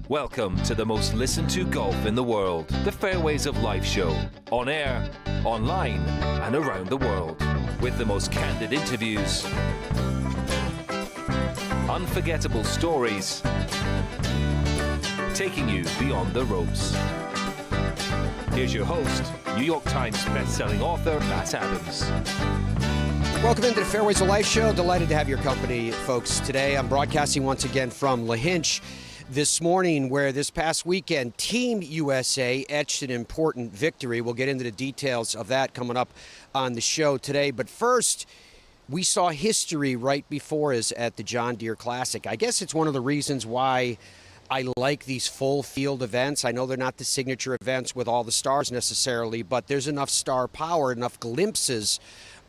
Welcome to the most listened to golf in the world, the Fairways of Life show, on air, online, and around the world, with the most candid interviews, unforgettable stories, taking you beyond the ropes. Here's your host, New York Times best-selling author, Matt Adams. Welcome into the Fairways of Life show. Delighted to have your company, folks. Today I'm broadcasting once again from Lahinch this morning, where this past weekend Team USA etched an important victory. We'll get into the details of that coming up on the show today. But first, we saw history right before us at the John Deere Classic. I guess it's one of the reasons why I like these full field events. I know they're not the signature events with all the stars necessarily, but there's enough star power, enough glimpses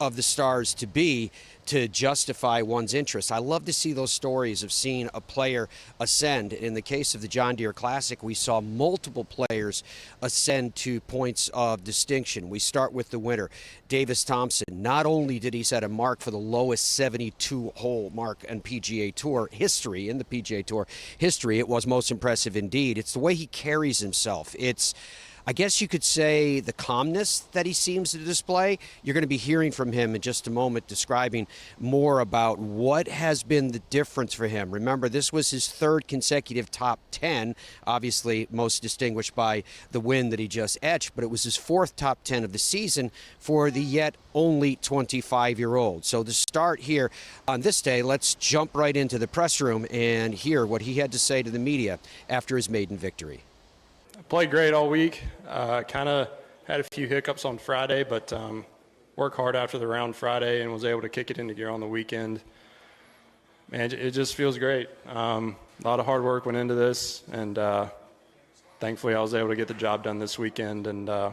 of the stars to justify one's interest. I love to see those stories of seeing a player ascend. In the case of the John Deere Classic, we saw multiple players ascend to points of distinction. We start with the winner, Davis Thompson. Not only did he set a mark for the lowest 72-hole mark in PGA Tour history, in the PGA Tour history, it was most impressive indeed. It's the way he carries himself. It's, I guess you could say, the calmness that he seems to display. You're going to be hearing from him in just a moment, describing more about what has been the difference for him. Remember, this was his third consecutive top 10, obviously most distinguished by the win that he just etched, but it was his fourth top 10 of the season for the yet only 25-year-old. So to start here on this day, let's jump right into the press room and hear what he had to say to the media after his maiden victory. Played great all week. Kind of had a few hiccups on Friday, but worked hard after the round Friday and was able to kick it into gear on the weekend. Man, it just feels great. A lot of hard work went into this, and thankfully I was able to get the job done this weekend. And yeah,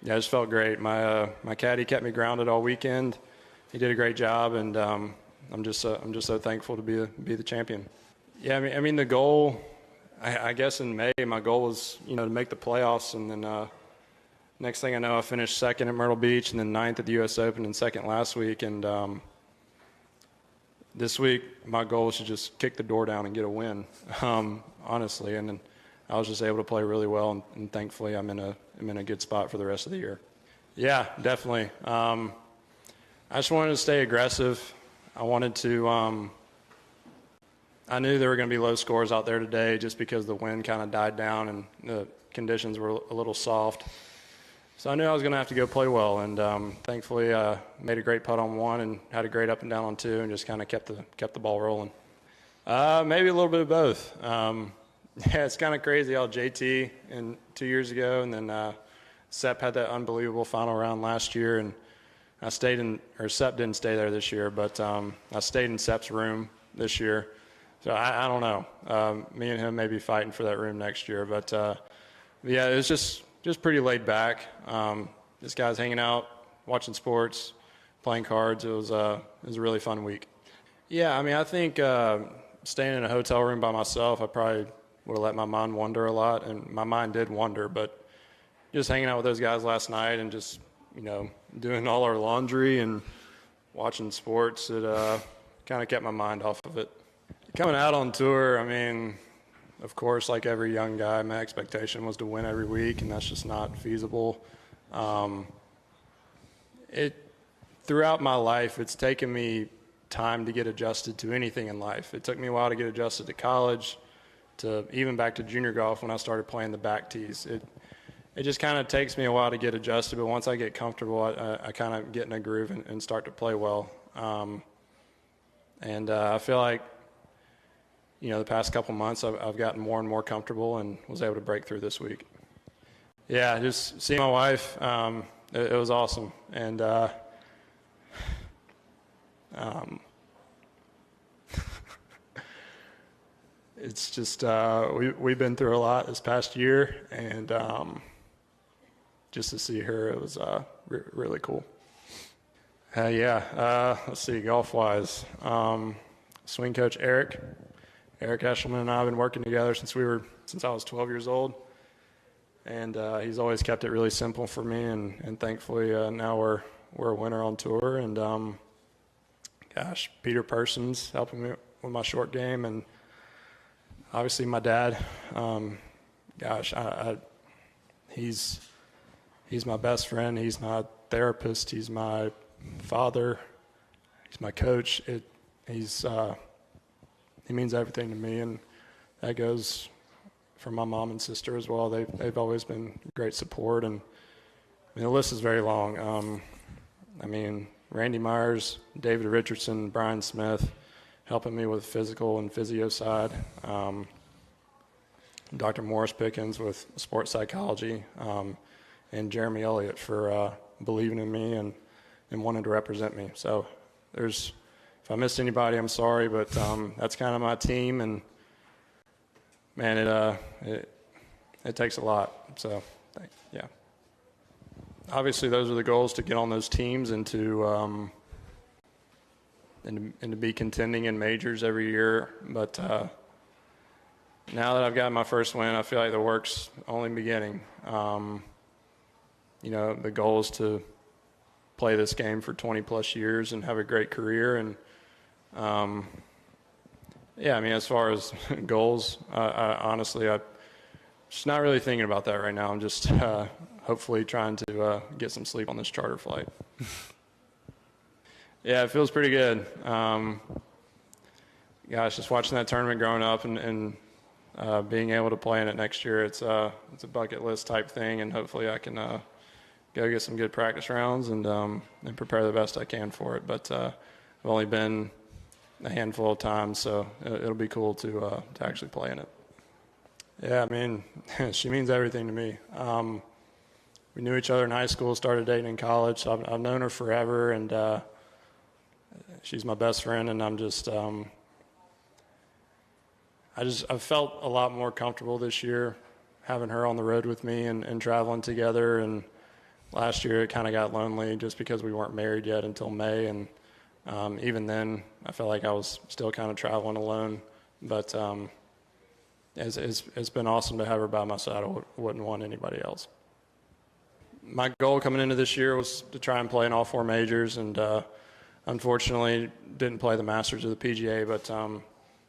it just felt great. My caddy kept me grounded all weekend. He did a great job, and I'm just so thankful to be the champion. Yeah, I mean the goal. I guess in May, my goal was, to make the playoffs, and then next thing I know, I finished second at Myrtle Beach, and then ninth at the U.S. Open, and second last week. And this week, my goal was to just kick the door down and get a win, honestly. And then I was just able to play really well, and thankfully, I'm in a good spot for the rest of the year. Yeah, definitely. I just wanted to stay aggressive. I wanted to. I knew there were going to be low scores out there today just because the wind kind of died down and the conditions were a little soft. So I knew I was going to have to go play well, and thankfully made a great putt on one and had a great up and down on two, and just kind of kept the ball rolling. Maybe a little bit of both. Yeah, it's kind of crazy how JT 2 years ago, and then Sepp had that unbelievable final round last year, and Sepp didn't stay there this year, but I stayed in Sepp's room this year. So I don't know. Me and him may be fighting for that room next year. But, yeah, it was just pretty laid back. This guy's hanging out, watching sports, playing cards. It was a really fun week. Yeah, I mean, I think staying in a hotel room by myself, I probably would have let my mind wander a lot. And my mind did wander. But just hanging out with those guys last night and just, doing all our laundry and watching sports, it kind of kept my mind off of it. Coming out on tour, I mean, of course, like every young guy, my expectation was to win every week, and that's just not feasible. Throughout my life, it's taken me time to get adjusted to anything in life. It took me a while to get adjusted to college, to even back to junior golf when I started playing the back tees. It just kind of takes me a while to get adjusted, but once I get comfortable, I kind of get in a groove and start to play well. I feel like, the past couple months, I've gotten more and more comfortable and was able to break through this week. Yeah, just seeing my wife, it was awesome. And it's just, we've been through a lot this past year, and just to see her, it was really cool. Let's see, golf-wise. Swing coach Eric Eshelman and I have been working together since I was 12 years old, and he's always kept it really simple for me, and thankfully now we're a winner on tour. And Peter Persons helping me with my short game, and Obviously, my dad. He's my best friend. He's my therapist. He's my father. He's my coach. He means everything to me, and that goes for my mom and sister as well. They've always been great support, and the list is very long. Randy Myers, David Richardson, Brian Smith, helping me with physical and physio side. Dr. Morris Pickens with sports psychology, and Jeremy Elliott for believing in me and wanting to represent me. So if I missed anybody, I'm sorry, but that's kind of my team, and man, it takes a lot. So yeah. Obviously, those are the goals, to get on those teams and to be contending in majors every year. But now that I've got my first win, I feel like the work's only beginning. The goal is to play this game for 20-plus years and have a great career. And, as far as goals, I'm just not really thinking about that right now. I'm just hopefully trying to get some sleep on this charter flight. Yeah, it feels pretty good. Just watching that tournament growing up and being able to play in it next year, it's a bucket list type thing, and hopefully I can go get some good practice rounds and prepare the best I can for it. But I've only been a handful of times, so it'll be cool to actually play in it. Yeah, she means everything to me. We knew each other in high school, started dating in college, so I've known her forever, and she's my best friend, and I've felt a lot more comfortable this year having her on the road with me and traveling together. And last year it kind of got lonely just because we weren't married yet until May, and even then I felt like I was still kind of traveling alone. But it's been awesome to have her by my side. I wouldn't want anybody else. My goal coming into this year was to try and play in all 4 majors, and unfortunately didn't play the Masters of the PGA, but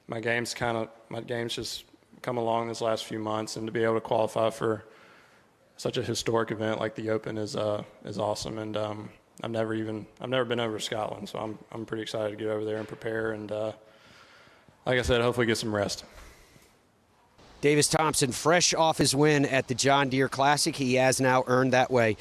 my game's just come along this last few months, and to be able to qualify for such a historic event like the Open is awesome. And I've never been over to Scotland, so I'm pretty excited to get over there and prepare, and like I said, hopefully get some rest. Davis Thompson, fresh off his win at the John Deere Classic, he has now earned that way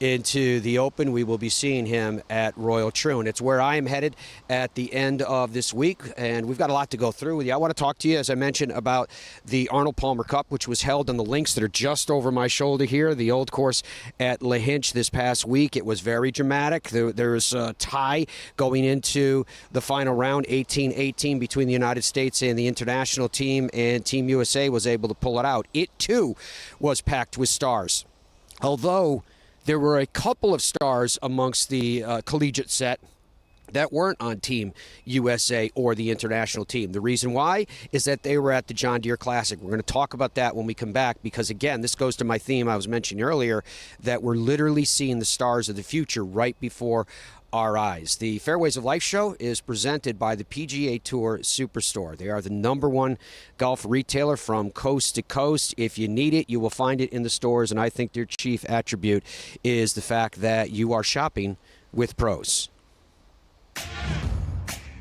into the Open. We will be seeing him at Royal Troon. It's where I am headed at the end of this week, and we've got a lot to go through with you. I want to talk to you, as I mentioned, about the Arnold Palmer Cup, which was held on the links that are just over my shoulder here, the old course at Lahinch this past week. It was very dramatic. There was a tie going into the final round, 18-18 between the United States and the international team, and Team USA was able to pull it out. It, too, was packed with stars. Although there were a couple of stars amongst the collegiate set that weren't on Team USA or the international team. The reason why is that they were at the John Deere Classic. We're going to talk about that when we come back, because, again, this goes to my theme I was mentioning earlier, that we're literally seeing the stars of the future right before our eyes. The Fairways of Life show is presented by the PGA Tour Superstore. They are the #1 golf retailer from coast to coast. If you need it, you will find it in the stores, and I think their chief attribute is the fact that you are shopping with pros.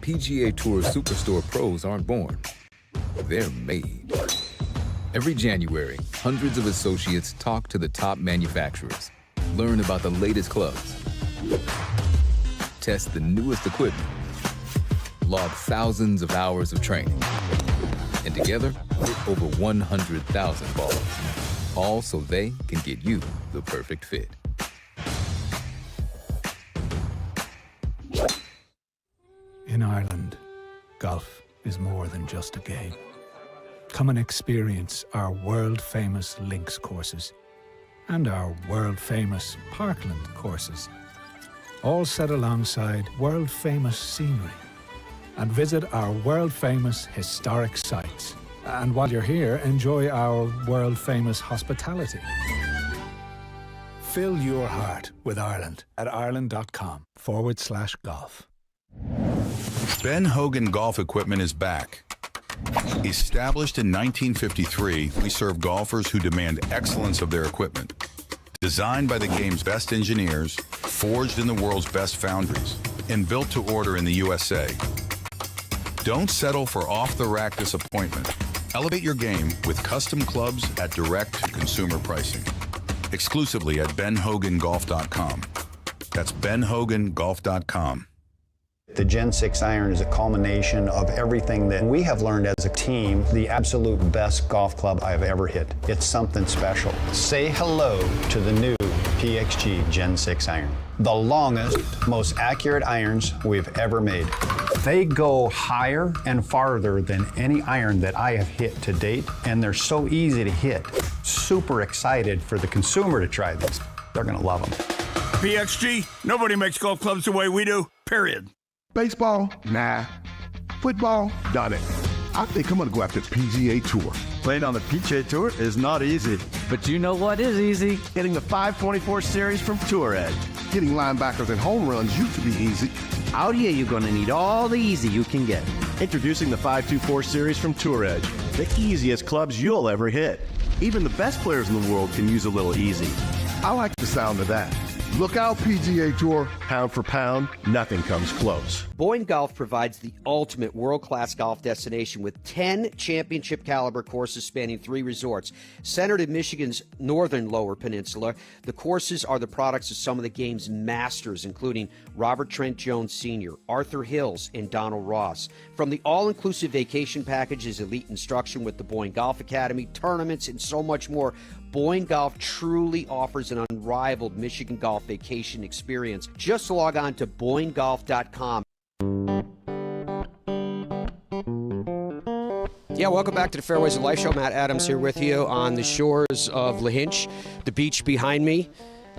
PGA Tour Superstore pros aren't born. They're made. Every January, hundreds of associates talk to the top manufacturers, learn about the latest clubs, test the newest equipment, log thousands of hours of training, and together, hit over 100,000 balls, all so they can get you the perfect fit. In Ireland, golf is more than just a game. Come and experience our world-famous links courses and our world-famous parkland courses, all set alongside world-famous scenery. And visit our world-famous historic sites. And while you're here, enjoy our world-famous hospitality. Fill your heart with Ireland at ireland.com/golf. Ben Hogan Golf Equipment is back. Established in 1953, we serve golfers who demand excellence of their equipment. Designed by the game's best engineers, forged in the world's best foundries, and built to order in the USA. Don't settle for off-the-rack disappointment. Elevate your game with custom clubs at direct-to-consumer pricing. Exclusively at benhogangolf.com. That's benhogangolf.com. The Gen 6 iron is a culmination of everything that we have learned as a team, the absolute best golf club I've ever hit. It's something special. Say hello to the new PXG Gen 6 iron. The longest, most accurate irons we've ever made. They go higher and farther than any iron that I have hit to date, and they're so easy to hit. Super excited for the consumer to try these. They're gonna love them. PXG, nobody makes golf clubs the way we do, period. Baseball? Nah. Football? Done it. I think I'm going to go after the PGA Tour. Playing on the PGA Tour is not easy. But you know what is easy? Hitting the 524 series from Tour Edge. Hitting linebackers and home runs used to be easy. Out here, you're going to need all the easy you can get. Introducing the 524 series from Tour Edge. The easiest clubs you'll ever hit. Even the best players in the world can use a little easy. I like the sound of that. Look out, PGA Tour. Pound for pound, nothing comes close. Boyne Golf provides the ultimate world-class golf destination with 10 championship-caliber courses spanning 3 resorts. Centered in Michigan's northern Lower Peninsula, the courses are the products of some of the game's masters, including Robert Trent Jones Sr., Arthur Hills, and Donald Ross. From the all-inclusive vacation packages, elite instruction with the Boyne Golf Academy, tournaments, and so much more, Boyne Golf truly offers an unrivaled Michigan golf vacation experience. Just log on to BoyneGolf.com. Yeah, welcome back to the Fairways of Life show. Matt Adams here with you on the shores of Lahinch, the beach behind me.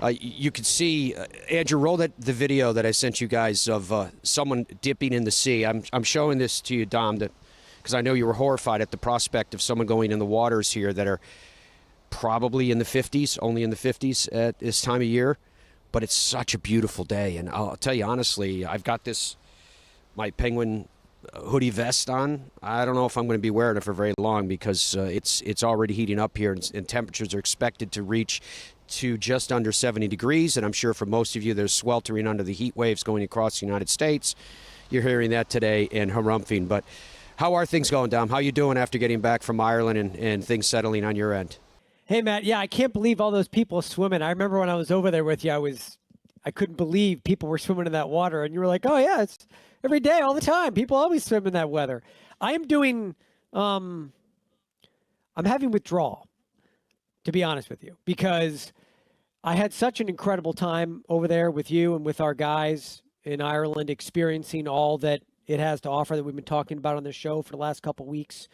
You can see, Andrew, roll the video that I sent you guys of someone dipping in the sea. I'm showing this to you, Dom, because I know you were horrified at the prospect of someone going in the waters here that are probably in the 50s, only in the 50s at this time of year. But it's such a beautiful day. And I'll tell you honestly, I've got my Penguin hoodie vest on. I don't know if I'm going to be wearing it for very long because it's already heating up here, and temperatures are expected to reach to just under 70 degrees. And I'm sure for most of you, there's sweltering under the heat waves going across the United States. You're hearing that today in harumphing. But how are things going, Dom? How are you doing after getting back from Ireland and things settling on your end? Hey, Matt. Yeah, I can't believe all those people swimming. I remember when I was over there with you, I couldn't believe people were swimming in that water. And you were like, oh, yeah, it's every day, all the time. People always swim in that weather. I am doing, I'm having withdrawal, to be honest with you, because I had such an incredible time over there with you and with our guys in Ireland, experiencing all that it has to offer that we've been talking about on the show for the last couple of weeks.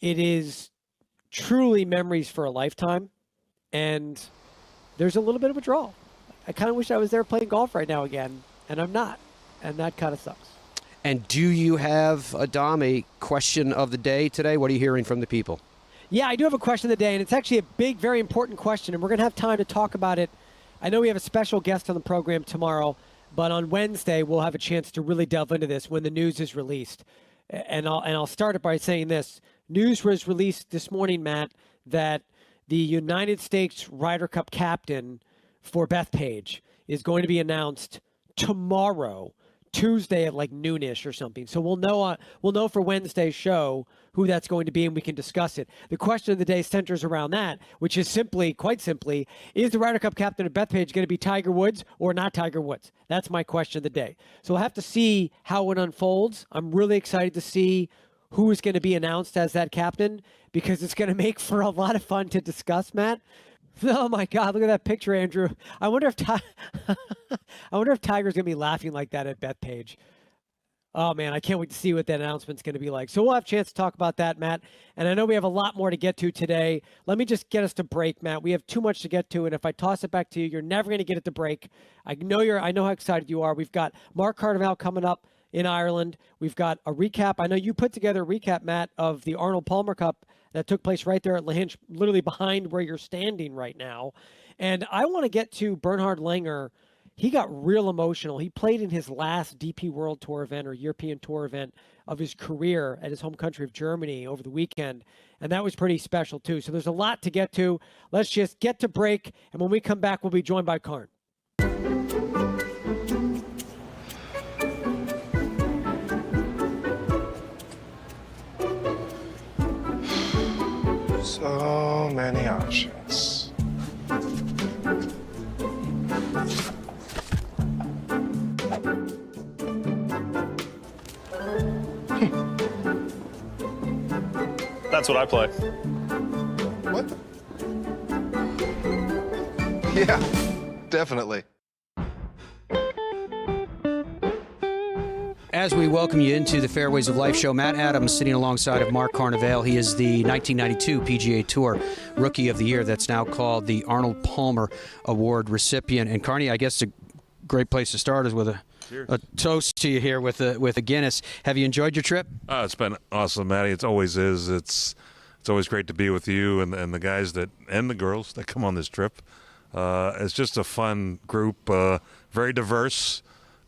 It is truly memories for a lifetime, and there's a little bit of withdrawal. I kind of wish I was there playing golf right now again, and I'm not, and that kind of sucks. And do you have, Dom, a question of the day today? What are you hearing from the people? Yeah, I do have a question of the day, and it's actually a big, very important question, and we're going to have time to talk about it. I know we have a special guest on the program tomorrow, but on Wednesday we'll have a chance to really delve into this when the news is released. And I'll start it by saying this. News was released this morning, Matt, that the United States Ryder Cup captain for Bethpage is going to be announced tomorrow, Tuesday at like noonish or something. So we'll know for Wednesday's show who that's going to be, and we can discuss it. The question of the day centers around that, which is quite simply, is the Ryder Cup captain of Bethpage going to be Tiger Woods or not Tiger Woods? That's my question of the day. So we'll have to see how it unfolds. I'm really excited to see who is going to be announced as that captain, because it's going to make for a lot of fun to discuss, Matt. Oh my God! Look at that picture, Andrew. I wonder if Tiger's going to be laughing like that at Bethpage. Oh man, I can't wait to see what that announcement's going to be like. So we'll have a chance to talk about that, Matt. And I know we have a lot more to get to today. Let me just get us to break, Matt. We have too much to get to, and if I toss it back to you, you're never going to get it to break. I know how excited you are. We've got Mark Carnevale coming up in Ireland. We've got a recap. I know you put together a recap, Matt, of the Arnold Palmer Cup that took place right there at Lahinch, literally behind where you're standing right now. And I want to get to Bernhard Langer. he got real emotional. He played in his last DP World Tour event or European Tour event of his career at his home country of Germany over the weekend, and that was pretty special too. So there's a lot to get to. Let's just get to break, and when we come back, we'll be joined by Carn. So many options. That's what I play. What? Yeah, definitely. As we welcome you into the Fairways of Life show, Matt Adams sitting alongside of Mark Carnevale. He is the 1992 PGA Tour Rookie of the Year. That's now called the Arnold Palmer Award recipient. And Carney, I guess a great place to start is with a toast to you here with a Guinness. Have you enjoyed your trip? It's been awesome, Matty. It always is. It's always great to be with you and the guys and the girls that come on this trip. It's just a fun group, very diverse,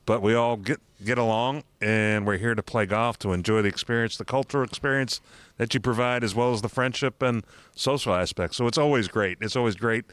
but we all get along, and we're here to play golf, to enjoy the experience, the cultural experience that you provide, as well as the friendship and social aspects. So it's always great. It's always great.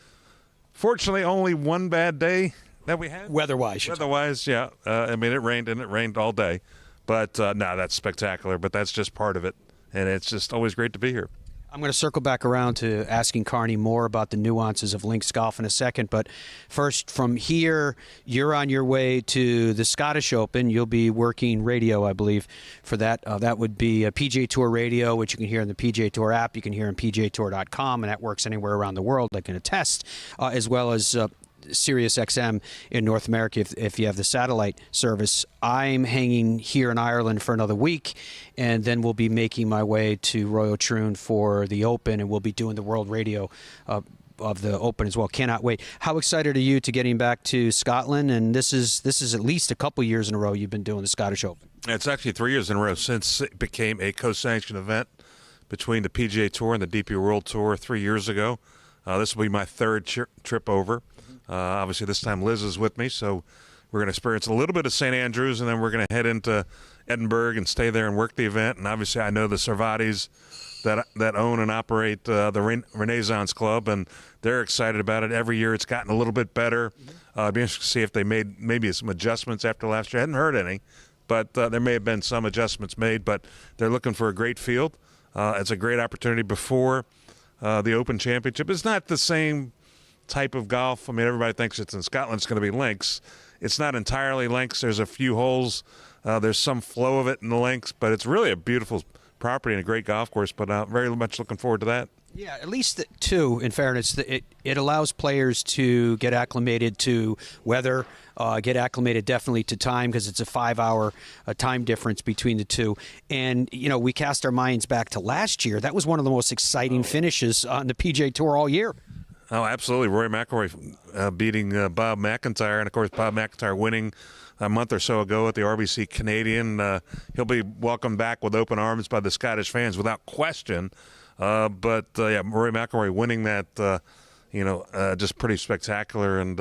Fortunately, only one bad day that we had. Weather-wise. Weather-wise, yeah. I mean, it rained all day. But, no, that's spectacular. But that's just part of it. And it's just always great to be here. I'm going to circle back around to asking Carney more about the nuances of links golf in a second. But first, from here, you're on your way to the Scottish Open. You'll be working radio, I believe, for that. That would be a PGA Tour radio, which you can hear in the PGA Tour app. You can hear on PGAtour.com, and that works anywhere around the world. I can attest, as well as Sirius XM in North America if you have the satellite service. I'm hanging here in Ireland for another week, and then we'll be making my way to Royal Troon for the Open, and we'll be doing the World Radio of the Open as well. Cannot wait. How excited are you to getting back to Scotland? And this is at least a couple years in a row you've been doing the Scottish Open. It's actually 3 years in a row since it became a co-sanctioned event between the PGA Tour and the DP World Tour 3 years ago. This will be my third trip over. Obviously, this time Liz is with me, so we're going to experience a little bit of St. Andrews, and then we're going to head into Edinburgh and stay there and work the event. And obviously, I know the Servatis that own and operate the Renaissance Club, and they're excited about it. Every year, it's gotten a little bit better. It'd be interesting to see if they made maybe some adjustments after last year. I hadn't heard any, but there may have been some adjustments made. But they're looking for a great field. It's a great opportunity before the Open Championship. It's not the same type of golf. I mean, everybody thinks it's in Scotland, it's going to be links. It's not entirely links. There's a few holes. There's some flow of it in the links, but it's really a beautiful property and a great golf course. But very much looking forward to that. Yeah, at least two, in fairness. It allows players to get acclimated to weather, get acclimated definitely to time, because it's a 5-hour time difference between the two. And, we cast our minds back to last year. That was one of the most exciting finishes on the PGA Tour all year. Oh, absolutely. Rory McIlroy beating Bob McIntyre, and, of course, Bob McIntyre winning a month or so ago at the RBC Canadian. He'll be welcomed back with open arms by the Scottish fans without question. But Rory McIlroy winning that, just pretty spectacular, and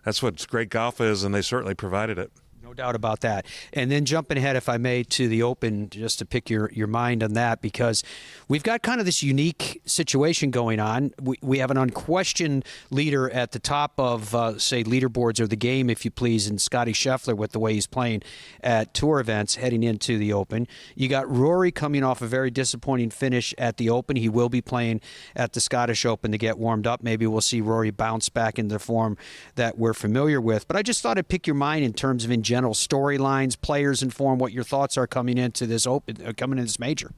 that's what great golf is, and they certainly provided it. No doubt about that. And then jumping ahead, if I may, to the Open, just to pick your mind on that, because we've got kind of this unique situation going on. We have an unquestioned leader at the top of, say, leaderboards or the game, if you please, in Scottie Scheffler with the way he's playing at tour events heading into the Open. You got Rory coming off a very disappointing finish at the Open. He will be playing at the Scottish Open to get warmed up. Maybe we'll see Rory bounce back into the form that we're familiar with. But I just thought I'd pick your mind in terms of in general storylines, players in form, what your thoughts are coming into this Open, coming into this major.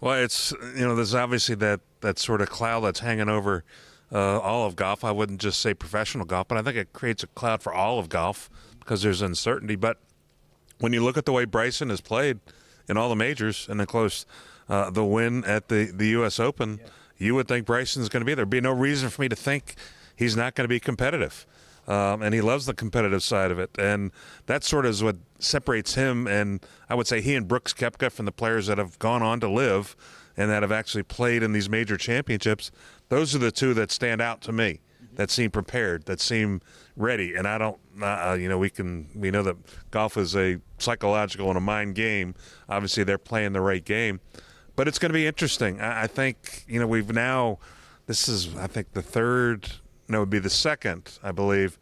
Well, it's there's obviously that sort of cloud that's hanging over all of golf. I wouldn't just say professional golf, but I think it creates a cloud for all of golf because there's uncertainty. But when you look at the way Bryson has played in all the majors, and of course the win at the U.S. Open, you would think Bryson's going to be there. There'd be no reason for me to think he's not going to be competitive. And he loves the competitive side of it. And that sort of is what separates him, and I would say he and Brooks Koepka, from the players that have gone on to live and that have actually played in these major championships. Those are the two that stand out to me. that seem prepared, that seem ready. And I don't, we know that golf is a psychological and a mind game. Obviously, they're playing the right game. But it's going to be interesting. I think, we've now, this is, I think, it would be the second, I believe,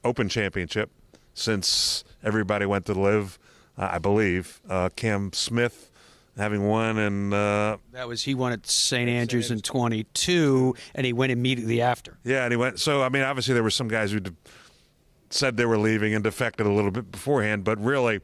Open Championship since everybody went to live, I believe. Cam Smith having won, and he won at St. Andrews in 22, and he went immediately after. Yeah, and he went. So, obviously there were some guys who said they were leaving and defected a little bit beforehand, but really,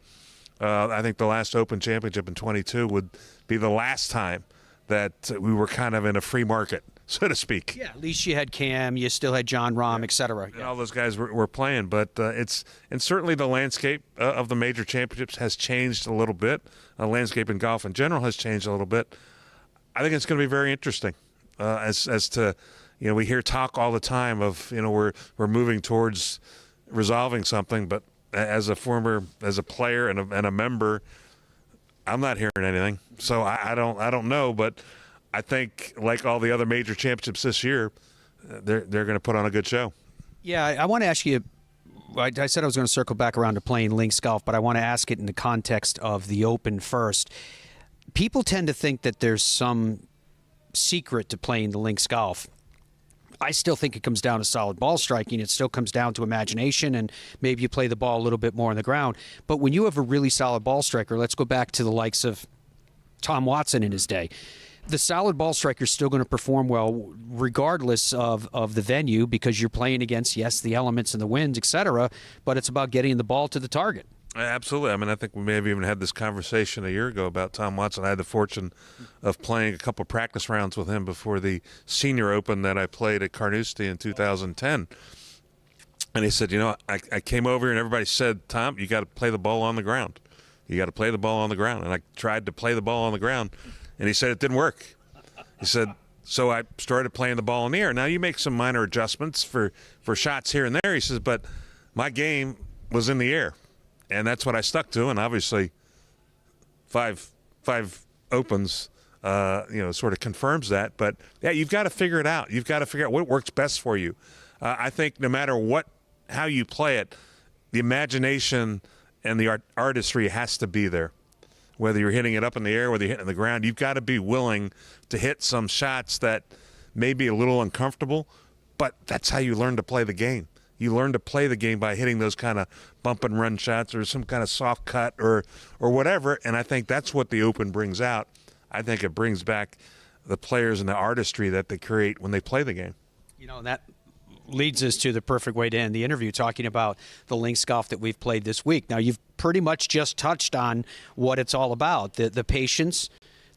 I think the last Open Championship in 22 would be the last time that we were kind of in a free market, so to speak. Yeah, at least you had Cam, you still had John Rahm, et cetera. And all those guys were playing, but and certainly the landscape of the major championships has changed a little bit. The landscape in golf in general has changed a little bit. I think it's going to be very interesting as to, we hear talk all the time of, we're moving towards resolving something, but as a player and a member, I'm not hearing anything. So I don't know, but I think like all the other major championships this year, they're going to put on a good show. Yeah, I want to ask you, I said I was going to circle back around to playing links golf, but I want to ask it in the context of the Open first. People tend to think that there's some secret to playing the links golf. I still think it comes down to solid ball striking. It still comes down to imagination, and maybe you play the ball a little bit more on the ground. But when you have a really solid ball striker, let's go back to the likes of Tom Watson in his day. The solid ball striker is still going to perform well regardless of the venue, because you're playing against, yes, the elements and the winds, etc., but it's about getting the ball to the target. Absolutely. I think we may have even had this conversation a year ago about Tom Watson. I had the fortune of playing a couple practice rounds with him before the Senior Open that I played at Carnoustie in 2010. And he said, I came over here and everybody said, Tom, you got to play the ball on the ground. You got to play the ball on the ground. And I tried to play the ball on the ground, and he said it didn't work. He said, so I started playing the ball in the air. Now you make some minor adjustments for shots here and there. He says, but my game was in the air. And that's what I stuck to, and obviously, five Opens, sort of confirms that. But yeah, you've got to figure it out. You've got to figure out what works best for you. I think no matter how you play it, the imagination and the artistry has to be there. Whether you're hitting it up in the air, whether you're hitting the ground, you've got to be willing to hit some shots that may be a little uncomfortable, but that's how you learn to play the game. You learn to play the game by hitting those kind of bump and run shots or some kind of soft cut or whatever, and I think that's what the Open brings out. I think it brings back the players and the artistry that they create when they play the game. And that leads us to the perfect way to end the interview, talking about the links golf that we've played this week. Now, you've pretty much just touched on what it's all about, the patience,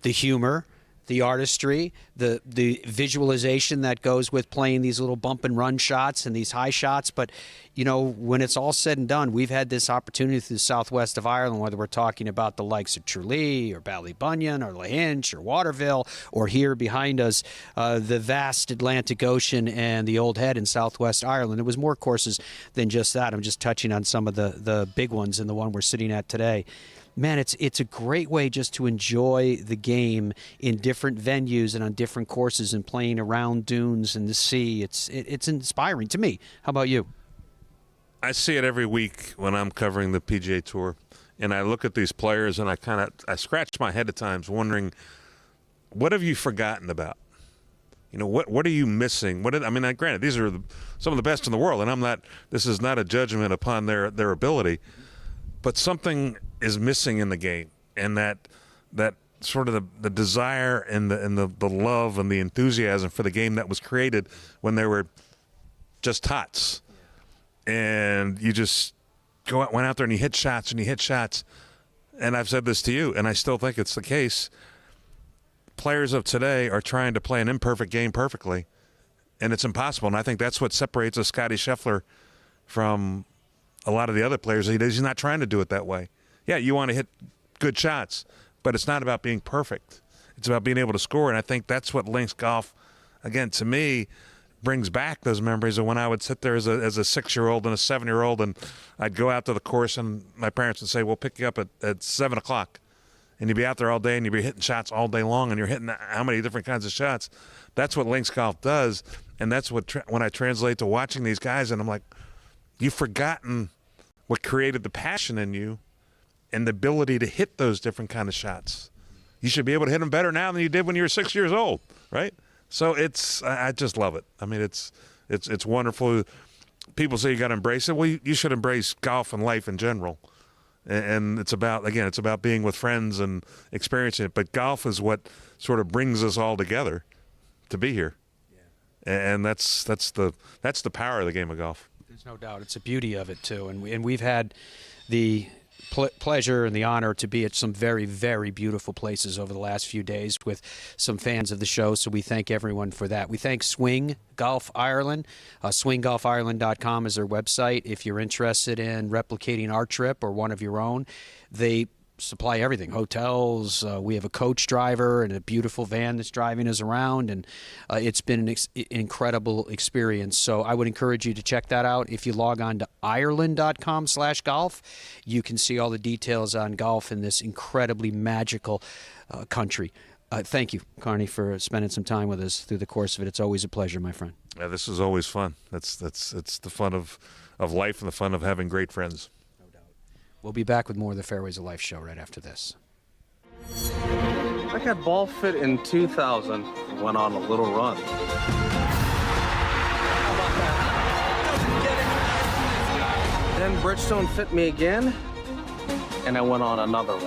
the humor, the artistry, the visualization that goes with playing these little bump and run shots and these high shots. But, when it's all said and done, we've had this opportunity through the southwest of Ireland, whether we're talking about the likes of Tralee or Ballybunion or Lahinch or Waterville, or here behind us, the vast Atlantic Ocean and the Old Head in southwest Ireland. There was more courses than just that. I'm just touching on some of the big ones and the one we're sitting at today. Man, it's a great way just to enjoy the game in different venues and on different courses and playing around dunes and the sea. It's inspiring to me. How about you? I see it every week when I'm covering the PGA Tour, and I look at these players and I scratch my head at times wondering, what have you forgotten about? What are you missing? Granted, these are some of the best in the world, and this is not a judgment upon their ability, but something is missing in the game, and that sort of the desire and the love and the enthusiasm for the game that was created when they were just tots. And you just went out there and you hit shots and you hit shots. And I've said this to you, and I still think it's the case. Players of today are trying to play an imperfect game perfectly, and it's impossible. And I think that's what separates a Scotty Scheffler from a lot of the other players. He's not trying to do it that way. Yeah, you want to hit good shots, but it's not about being perfect. It's about being able to score, and I think that's what links golf, again, to me, brings back those memories of when I would sit there as a 6-year-old and a 7-year-old, and I'd go out to the course, and my parents would say, we'll pick you up at 7 o'clock. and you'd be out there all day and you'd be hitting shots all day long and you're hitting how many different kinds of shots. That's what links golf does, and that's what when I translate to watching these guys, and I'm like, you've forgotten what created the passion in you and the ability to hit those different kind of shots. You should be able to hit them better now than you did when you were 6 years old, right? So I just love it. I mean, it's wonderful. People say you got to embrace it. Well, you should embrace golf and life in general. And it's about being with friends and experiencing it. But golf is what sort of brings us all together to be here. Yeah. And that's the power of the game of golf. There's no doubt. It's the beauty of it, too. And we've had the pleasure and the honor to be at some very, very beautiful places over the last few days with some fans of the show, so we thank everyone for that. We thank Swing Golf Ireland. SwingGolfIreland.com is their website. If you're interested in replicating our trip or one of your own, they supply everything, hotels. We have a coach driver and a beautiful van that's driving us around, and it's been an incredible experience. So I would encourage you to check that out. If you log on to Ireland.com/golf, you can see all the details on golf in this incredibly magical country. Thank you, Carney, for spending some time with us through the course of it. It's always a pleasure, my friend. Yeah, this is always fun. It's the fun of life and the fun of having great friends. We'll be back with more of the Fairways of Life show right after this. I got ball fit in 2000, went on a little run. Then Bridgestone fit me again, and I went on another run.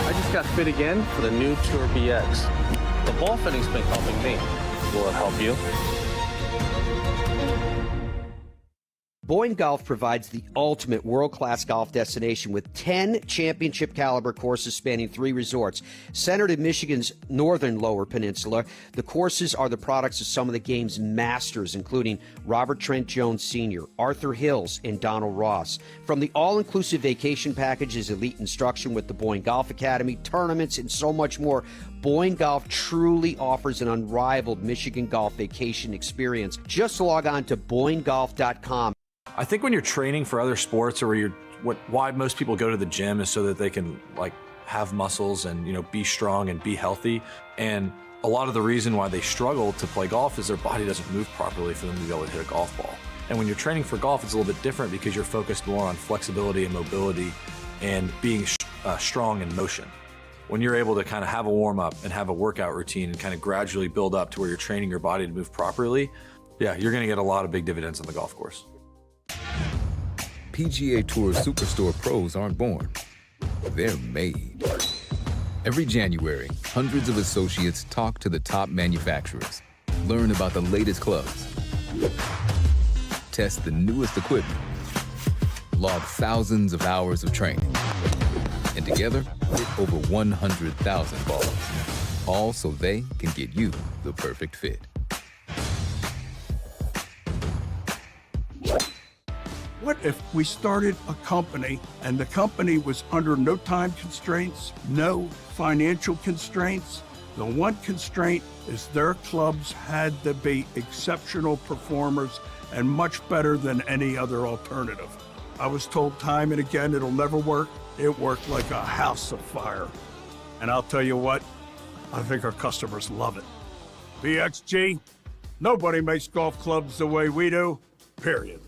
I just got fit again for the new Tour BX. The ball fitting's been helping me. Will it help you? Boyne Golf provides the ultimate world-class golf destination with 10 championship-caliber courses spanning 3 resorts. Centered in Michigan's northern Lower Peninsula, the courses are the products of some of the game's masters, including Robert Trent Jones Sr., Arthur Hills, and Donald Ross. From the all-inclusive vacation packages, elite instruction with the Boyne Golf Academy, tournaments, and so much more, Boyne Golf truly offers an unrivaled Michigan golf vacation experience. Just log on to BoyneGolf.com. I think when you're training for other sports, or why most people go to the gym is so that they can have muscles and be strong and be healthy. And a lot of the reason why they struggle to play golf is their body doesn't move properly for them to be able to hit a golf ball. And when you're training for golf, it's a little bit different because you're focused more on flexibility and mobility and being strong in motion. When you're able to kind of have a warm up and have a workout routine and kind of gradually build up to where you're training your body to move properly, yeah, you're going to get a lot of big dividends on the golf course. PGA Tour Superstore pros aren't born. They're made. Every January, hundreds of associates talk to the top manufacturers, learn about the latest clubs, test the newest equipment, log thousands of hours of training, and together, hit over 100,000 balls. All so they can get you the perfect fit. What if we started a company and the company was under no time constraints, no financial constraints? The one constraint is their clubs had to be exceptional performers and much better than any other alternative. I was told time and again it'll never work. It worked like a house of fire. And I'll tell you what, I think our customers love it. BXG, nobody makes golf clubs the way we do, period.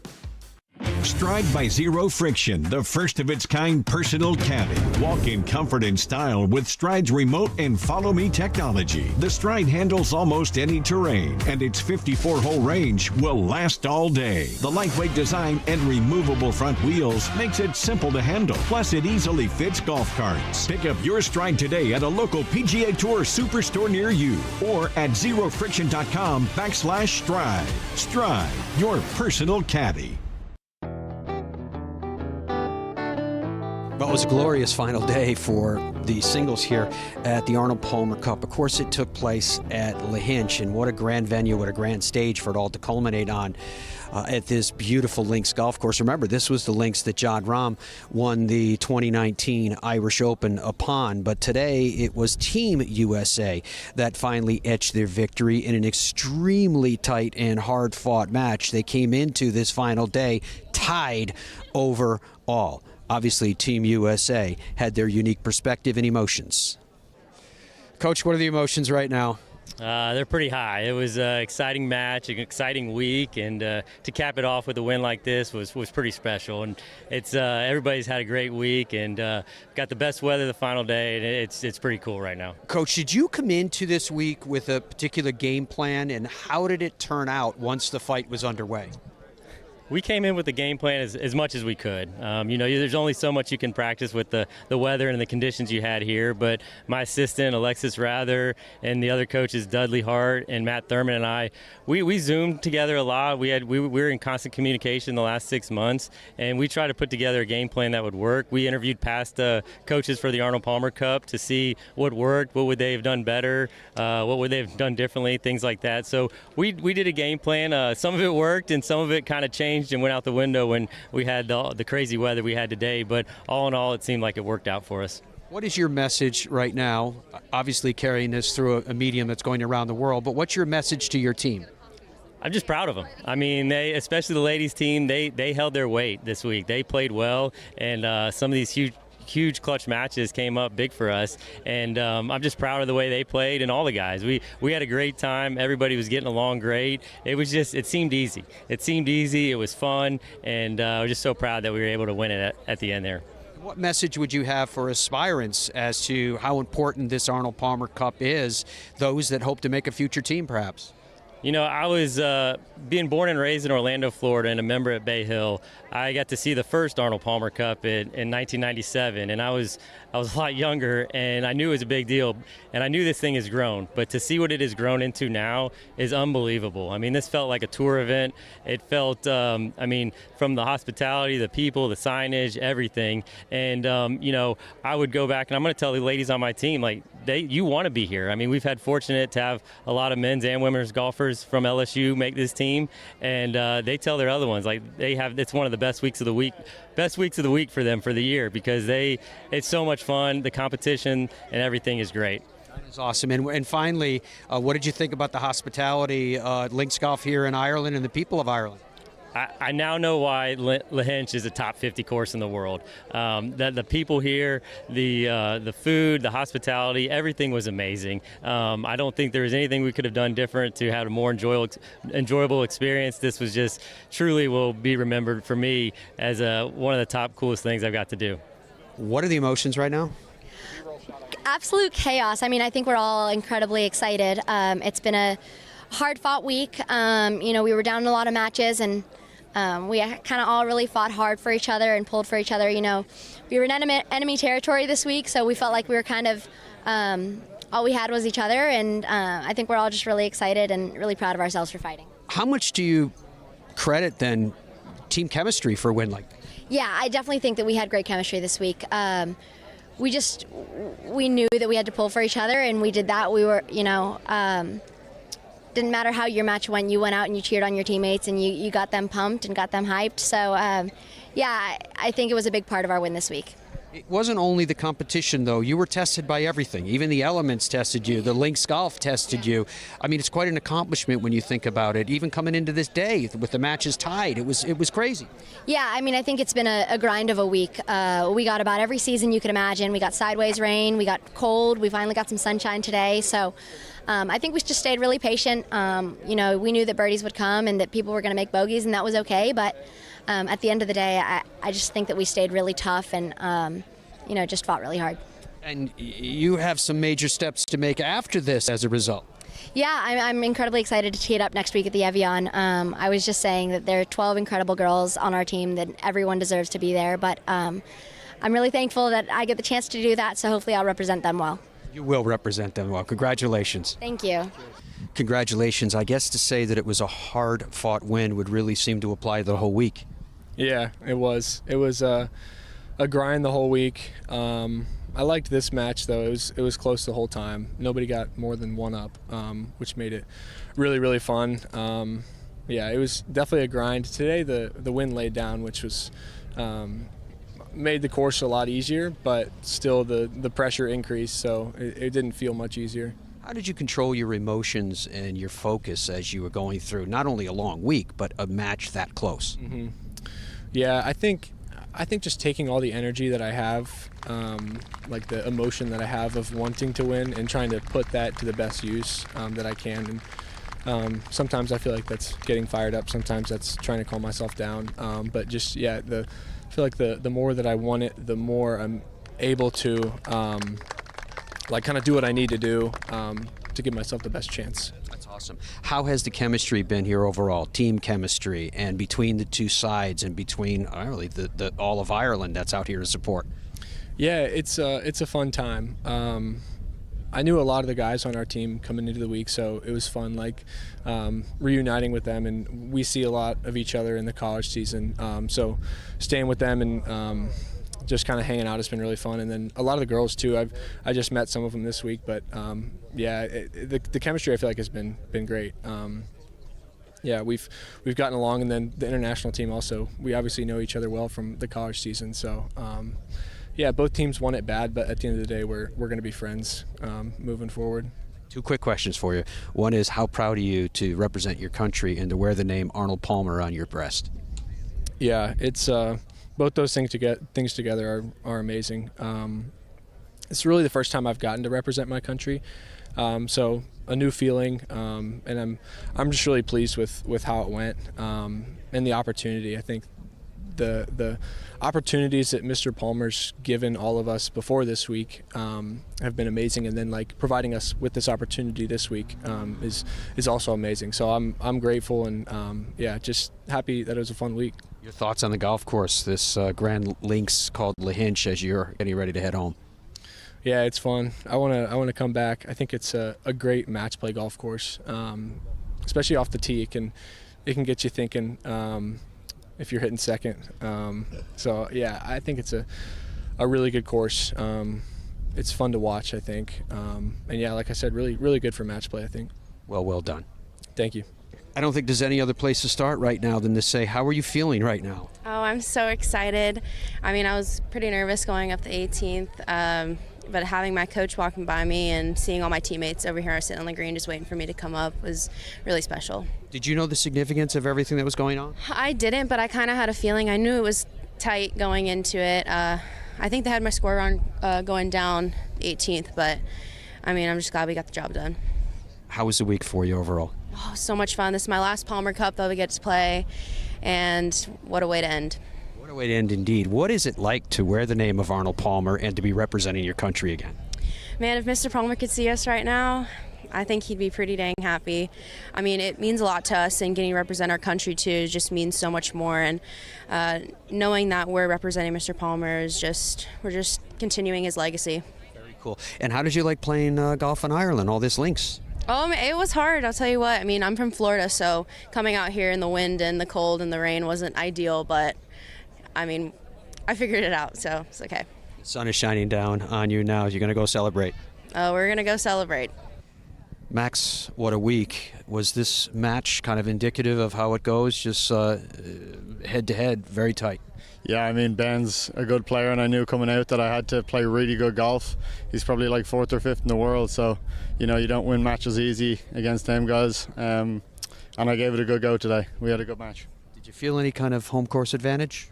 Stride by Zero Friction, the first of its kind personal caddy. Walk in comfort and style with Stride's remote and follow me technology. The Stride handles almost any terrain, and its 54-hole range will last all day. The lightweight design and removable front wheels makes it simple to handle. Plus, it easily fits golf carts. Pick up your Stride today at a local PGA Tour Superstore near you or at zerofriction.com/Stride. Stride, your personal caddy. Well, it was a glorious final day for the singles here at the Arnold Palmer Cup. Of course, it took place at Lahinch, and what a grand venue, what a grand stage for it all to culminate on at this beautiful links golf course. Remember, this was the links that John Rahm won the 2019 Irish Open upon, but today it was Team USA that finally etched their victory in an extremely tight and hard-fought match. They came into this final day tied overall. Obviously, Team USA had their unique perspective and emotions. Coach, what are the emotions right now? They're pretty high. It was an exciting match, an exciting week, and to cap it off with a win like this was pretty special. And it's everybody's had a great week and got the best weather the final day, and it's pretty cool right now. Coach, did you come into this week with a particular game plan, and how did it turn out once the fight was underway? We came in with the game plan as much as we could. There's only so much you can practice with the weather and the conditions you had here, but my assistant, Alexis Rather, and the other coaches, Dudley Hart and Matt Thurman and I, we Zoomed together a lot. We were in constant communication the last 6 months, and we tried to put together a game plan that would work. We interviewed past coaches for the Arnold Palmer Cup to see what worked, what would they have done better, what would they have done differently, things like that. So we did a game plan. Some of it worked, and some of it kind of changed and went out the window when we had the crazy weather we had today, but all in all it seemed like it worked out for us. What is your message right now, obviously carrying this through a medium that's going around the world, but what's your message to your team? I'm just proud of them. I mean, especially the ladies team, they held their weight this week. They played well, and some of these huge clutch matches came up big for us, and I'm just proud of the way they played and all the guys. We had a great time. Everybody was getting along great. It seemed easy. It was fun, and we're just so proud that we were able to win it at the end there. What message would you have for aspirants as to how important this Arnold Palmer Cup is, those that hope to make a future team perhaps? You know, I was being born and raised in Orlando, Florida, and a member at Bay Hill. I got to see the first Arnold Palmer Cup in 1997, and I was a lot younger, and I knew it was a big deal, and I knew this thing has grown. But to see what it has grown into now is unbelievable. I mean, this felt like a tour event. It felt, from the hospitality, the people, the signage, everything. And, I would go back, and I'm going to tell the ladies on my team, you want to be here. I mean, we've had fortunate to have a lot of men's and women's golfers from LSU make this team, and they tell their other ones, it's one of the best weeks of the week for them for the year, because it's so much fun. The competition and everything is great. That is awesome. And finally, what did you think about the hospitality, links golf here in Ireland and the people of Ireland? I now know why Lahinch is a top 50 course in the world. The people here, the food, the hospitality, everything was amazing. I don't think there was anything we could have done different to have a more enjoyable experience. This was just truly will be remembered for me as one of the top coolest things I've got to do. What are the emotions right now? Absolute chaos. I mean, I think we're all incredibly excited. It's been a hard-fought week. We were down in a lot of matches, and we kind of all really fought hard for each other and pulled for each other. We were in enemy territory this week, so we felt like we were kind of all we had was each other, and I think we're all just really excited and really proud of ourselves for fighting. How much do you credit, then, team chemistry for a win like that? Yeah, I definitely think that we had great chemistry this week. We knew that we had to pull for each other, and we did that. We were, didn't matter how your match went, you went out and you cheered on your teammates, and you got them pumped and got them hyped. So, I think it was a big part of our win this week. It wasn't only the competition, though. You were tested by everything. Even the elements tested you. The links golf tested you. I mean, it's quite an accomplishment when you think about it. Even coming into this day with the matches tied, it was crazy. Yeah, I mean, I think it's been a grind of a week. We got about every season you could imagine. We got sideways rain. We got cold. We finally got some sunshine today. So I think we just stayed really patient. We knew that birdies would come and that people were going to make bogeys, and that was okay. But at the end of the day, I just think that we stayed really tough and, just fought really hard. And you have some major steps to make after this as a result. Yeah, I'm incredibly excited to tee it up next week at the Evian. I was just saying that there are 12 incredible girls on our team, that everyone deserves to be there. But I'm really thankful that I get the chance to do that, so hopefully I'll represent them well. You will represent them well. Congratulations. Thank you. Congratulations. I guess to say that it was a hard-fought win would really seem to apply the whole week. Yeah, it was. It was a grind the whole week. I liked this match though. It was close the whole time. Nobody got more than one up, which made it really, really fun. Yeah, it was definitely a grind. Today the wind laid down, which was made the course a lot easier, but still the pressure increased, so it didn't feel much easier. How did you control your emotions and your focus as you were going through not only a long week, but a match that close? Mm-hmm. Yeah, I think just taking all the energy that I have, like the emotion that I have of wanting to win and trying to put that to the best use that I can. And sometimes I feel like that's getting fired up. Sometimes that's trying to calm myself down. But just, yeah, I feel like the more that I want it, the more I'm able to like kind of do what I need to do to give myself the best chance. That's awesome. How has the chemistry been here overall, team chemistry, and between the two sides and between really the all of Ireland that's out here to support? Yeah, it's a fun time. I knew a lot of the guys on our team coming into the week, so it was fun, like reuniting with them, and we see a lot of each other in the college season. So staying with them and just kind of hanging out has been really fun. And then a lot of the girls too. I just met some of them this week, but yeah, the chemistry I feel like has been great. Yeah, we've gotten along, and then the international team also. We obviously know each other well from the college season, so. Yeah, both teams want it bad, but at the end of the day, we're going to be friends moving forward. Two quick questions for you. One is, how proud are you to represent your country and to wear the name Arnold Palmer on your breast? Yeah, it's both those things together are amazing. It's really the first time I've gotten to represent my country, so a new feeling, and I'm just really pleased with how it went and the opportunity. I think the opportunities that Mr. Palmer's given all of us before this week have been amazing, and then like providing us with this opportunity this week is also amazing. So I'm grateful, and yeah, just happy that it was a fun week. Your thoughts on the golf course, this Grand Links called Lahinch, as you're getting ready to head home? Yeah, it's fun. I want to come back. I think it's a great match play golf course, especially off the tee. It can get you thinking. If you're hitting second. So yeah, I think it's a really good course. It's fun to watch, I think. And yeah, like I said, really, really good for match play, I think. Well done. Thank you. I don't think there's any other place to start right now than to say, how are you feeling right now? Oh, I'm so excited. I mean, I was pretty nervous going up the 18th, but having my coach walking by me and seeing all my teammates over here sitting on the green just waiting for me to come up was really special. Did you know the significance of everything that was going on? I didn't, but I kind of had a feeling. I knew it was tight going into it. I think they had my score on going down 18th, but I mean, I'm just glad we got the job done. How was the week for you overall? Oh, so much fun. This is my last Palmer Cup that we get to play, and what a way to end. What a way to end indeed. What is it like to wear the name of Arnold Palmer and to be representing your country again? Man, if Mr. Palmer could see us right now, I think he'd be pretty dang happy. I mean, it means a lot to us, and getting to represent our country too just means so much more. And knowing that we're representing Mr. Palmer is we're just continuing his legacy. Very cool. And how did you like playing golf in Ireland, all this links? It was hard, I'll tell you what. I mean, I'm from Florida, so coming out here in the wind and the cold and the rain wasn't ideal, but I mean, I figured it out, so it's okay. The sun is shining down on you now. You're going to go celebrate. We're going to go celebrate. Max, what a week. Was this match kind of indicative of how it goes, just head-to-head, very tight? Yeah, I mean, Ben's a good player, and I knew coming out that I had to play really good golf. He's probably like 4th or 5th in the world, so, you know, you don't win matches easy against them guys. And I gave it a good go today. We had a good match. Did you feel any kind of home course advantage?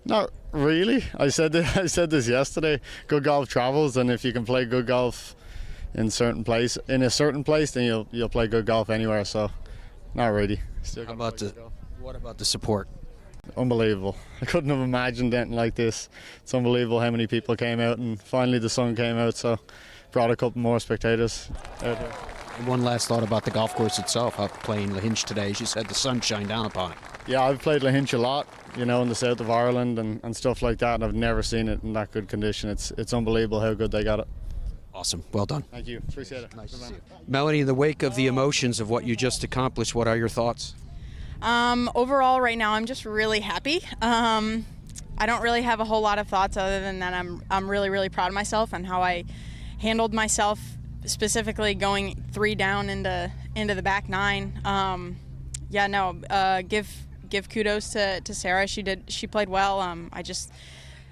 Not really. I said this yesterday. Good golf travels, and if you can play good golf in a certain place, then you'll play good golf anywhere. So, not really. What about the support? Unbelievable. I couldn't have imagined anything like this. It's unbelievable how many people came out, and finally the sun came out, so brought a couple more spectators out here. And one last thought about the golf course itself, how playing Lahinch today. As you said, the sun shined down upon it. Yeah, I've played Lahinch a lot, you know, in the south of Ireland and stuff like that, and I've never seen it in that good condition. It's unbelievable how good they got it. Awesome. Well done. Thank you. Appreciate it. Nice to see you. Melanie, in the wake of the emotions of what you just accomplished, what are your thoughts? Overall, right now, I'm just really happy. I don't really have a whole lot of thoughts other than that I'm really, really proud of myself and how I handled myself, specifically going 3 down into the back 9. Give kudos to Sarah. She played well. I just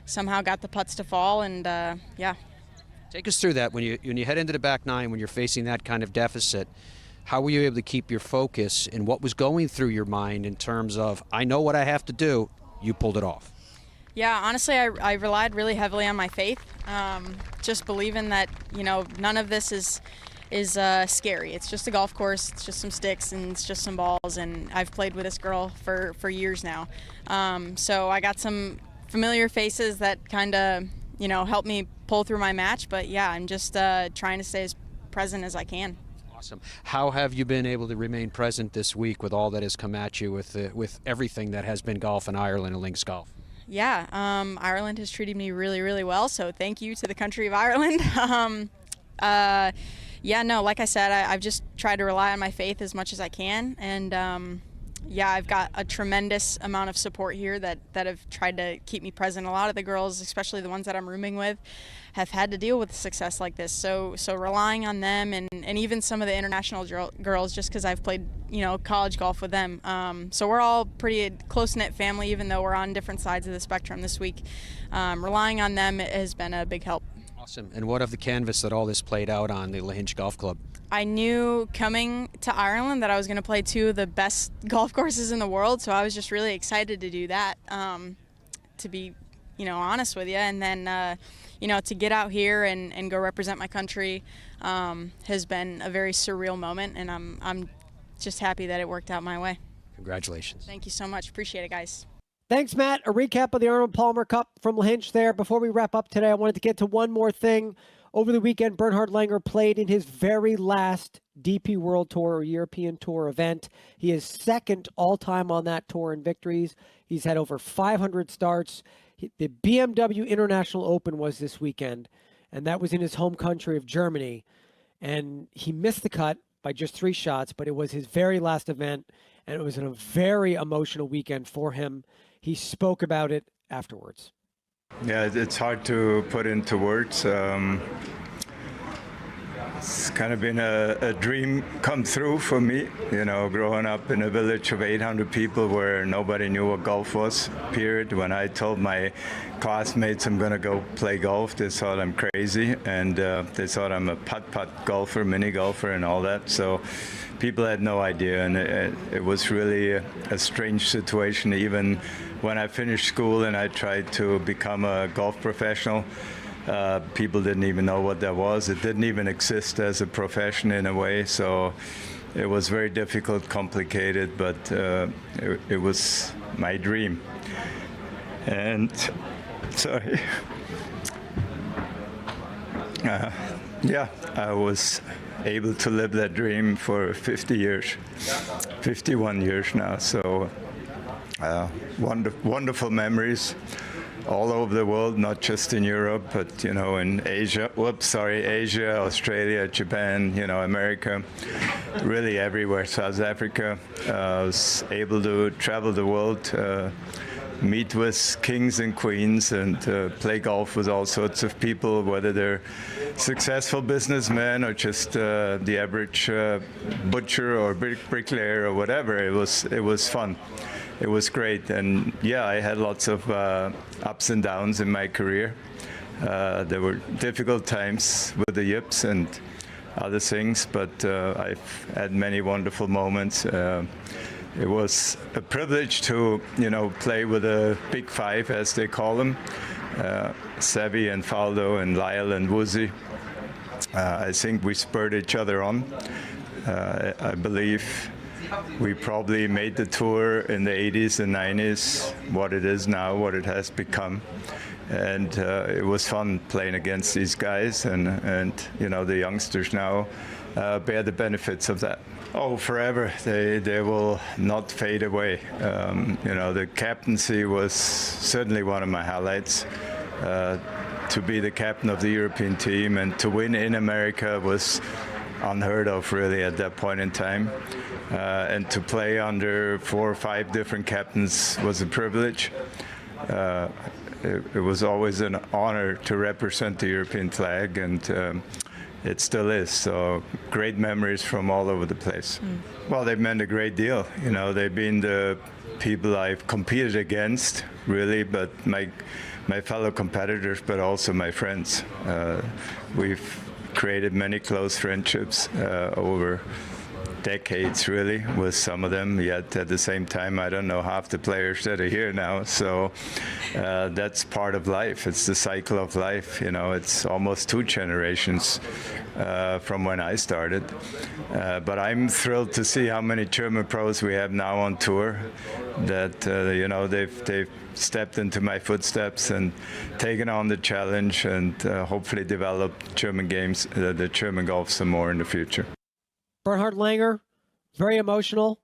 somehow got the putts to fall, and Take us through that when you head into the back 9, when you're facing that kind of deficit. How were you able to keep your focus, and what was going through your mind in terms of, I know what I have to do? You pulled it off. Yeah, honestly, I relied really heavily on my faith, just believing that none of this is scary. It's just a golf course, it's just some sticks, and it's just some balls, and I've played with this girl for years now. So I got some familiar faces that kind of helped me pull through my match, but yeah, I'm just trying to stay as present as I can. Awesome. How have you been able to remain present this week with all that has come at you with everything that has been golf in Ireland and links golf? Yeah, Ireland has treated me really, really well, so thank you to the country of Ireland. Like I said, I've just tried to rely on my faith as much as I can, and I've got a tremendous amount of support here that have tried to keep me present. A lot of the girls, especially the ones that I'm rooming with, have had to deal with success like this. So relying on them and even some of the international girls, just because I've played college golf with them. So we're all pretty close-knit family, even though we're on different sides of the spectrum this week. Relying on them has been a big help. Awesome. And what of the canvas that all this played out on, the Lahinch Golf Club? I knew coming to Ireland that I was going to play 2 of the best golf courses in the world, so I was just really excited to do that, to be honest with you. And then to get out here and go represent my country has been a very surreal moment, and I'm just happy that it worked out my way. Congratulations. Thank you so much. Appreciate it, guys. Thanks, Matt. A recap of the Arnold Palmer Cup from Lahinch there. Before we wrap up today, I wanted to get to one more thing. Over the weekend, Bernhard Langer played in his very last DP World Tour or European Tour event. He is second all-time on that tour in victories. He's had over 500 starts. The BMW International Open was this weekend, and that was in his home country of Germany. And he missed the cut by just 3 shots, but it was his very last event, and it was a very emotional weekend for him. He spoke about it afterwards. Yeah, it's hard to put into words. It's kind of been a dream come true for me, growing up in a village of 800 people where nobody knew what golf was, period. When I told my classmates I'm going to go play golf, they thought I'm crazy, and they thought I'm a putt-putt golfer, mini golfer, and all that. So people had no idea, and it was really a strange situation. Even when I finished school and I tried to become a golf professional, people didn't even know what that was. It didn't even exist as a profession in a way, so it was very difficult, complicated, but it was my dream. And sorry. I was able to live that dream for 50 years, 51 years now, so wonderful memories all over the world, not just in Europe, but in Asia. Asia, Australia, Japan, America, really everywhere. South Africa. I was able to travel the world, meet with kings and queens, and play golf with all sorts of people, whether they're successful businessmen or just the average butcher or bricklayer or whatever. It was fun. It was great, and I had lots of ups and downs in my career. There were difficult times with the yips and other things, but I've had many wonderful moments. It was a privilege to, play with the Big Five, as they call them, Seve and Faldo and Lyle and Woozy. I think we spurred each other on. I believe we probably made the tour in the 80s and 90s what it is now, what it has become. And it was fun playing against these guys, and the youngsters now bear the benefits of that. Oh, forever. They will not fade away. The captaincy was certainly one of my highlights. To be the captain of the European team and to win in America was unheard of, really, at that point in time. And to play under 4 or 5 different captains was a privilege. It was always an honor to represent the European flag, and it still is. So great memories from all over the place. Well, they've meant a great deal. You know, they've been the people I've competed against, really, but my fellow competitors, but also my friends. We've created many close friendships over decades, really, with some of them. Yet at the same time, I don't know half the players that are here now. So that's part of life. It's the cycle of life. You know, it's almost 2 generations from when I started. But I'm thrilled to see how many German pros we have now on tour. That you know, they've stepped into my footsteps and taken on the challenge, and hopefully developed German games, the German golf some more in the future. Bernhard Langer, very emotional,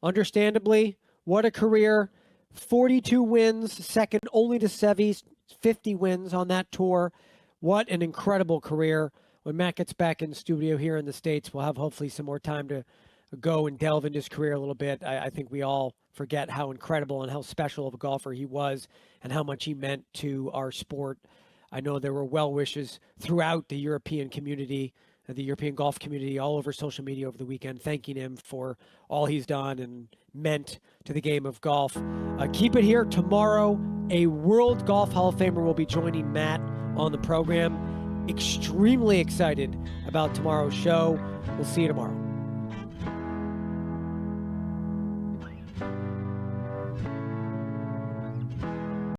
understandably. What a career. 42 wins, second only to Seve's 50 wins on that tour. What an incredible career. When Matt gets back in the studio here in the States, we'll have hopefully some more time to go and delve into his career a little bit. I think we all forget how incredible and how special of a golfer he was and how much he meant to our sport. I know there were well wishes throughout the European community, the European golf community, all over social media over the weekend, thanking him for all he's done and meant to the game of golf. Keep it here. Tomorrow, a World Golf Hall of Famer will be joining Matt on the program. Extremely excited about tomorrow's show. We'll see you tomorrow.